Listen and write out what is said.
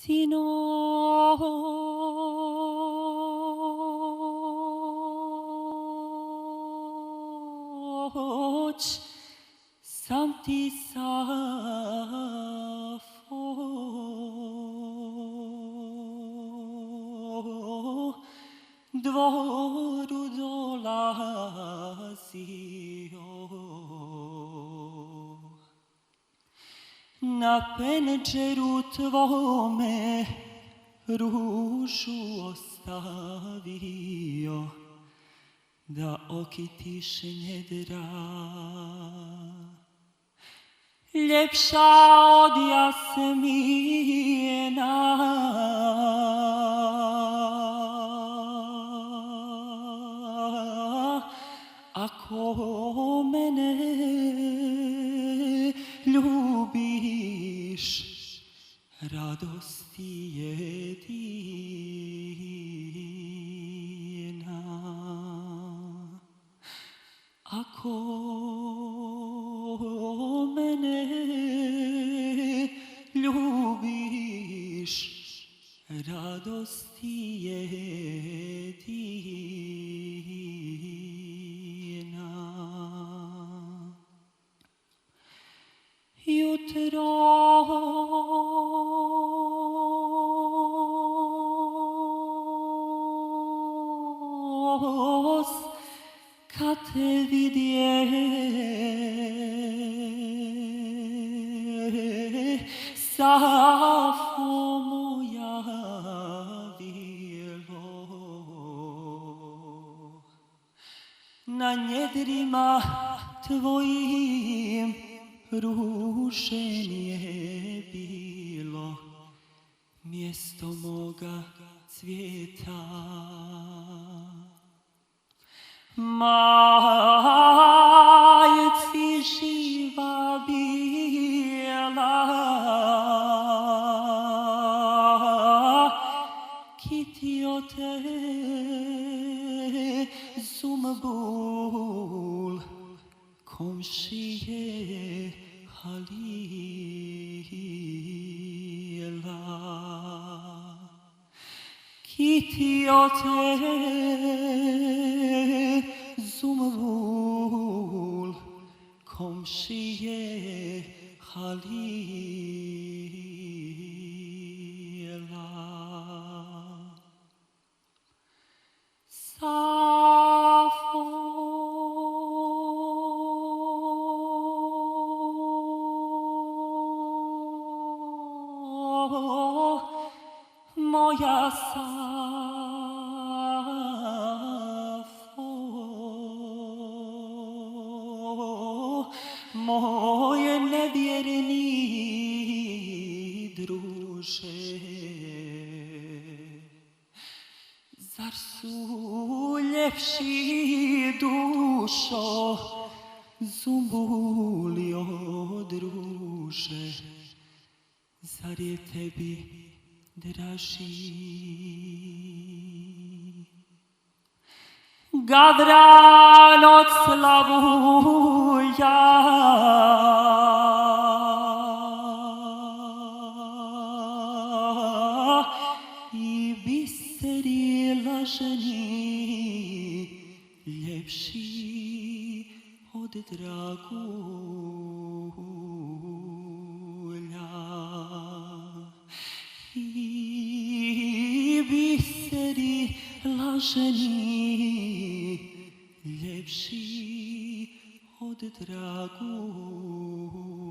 Sinoć sam ti Safo dvoru dolazio. Na penđeru tvome ružu ostavio, da okitiš njedra. Ljepša od jasmina, ako mene ljubiš, radosti jedina. Ako mene ljubiš, radosti jedina. Jutros kad te vidje, Safo moja bilo, na njedrima tvojim rušenje bilo, mjesto moga cvijeta. Majci živa bijela, kitio te Zumbul, komšije Halila. Kitio te Zumbul, komšije Halila. Safo moja Safo, moj nevjerni druže, zar su ljepši dušo Zumbuli od ruže, zar je tebi draži Gavran od Slavulja, i biseri laženi, ljepši od dragulja. I biseri laženi, ljepši od dragulja.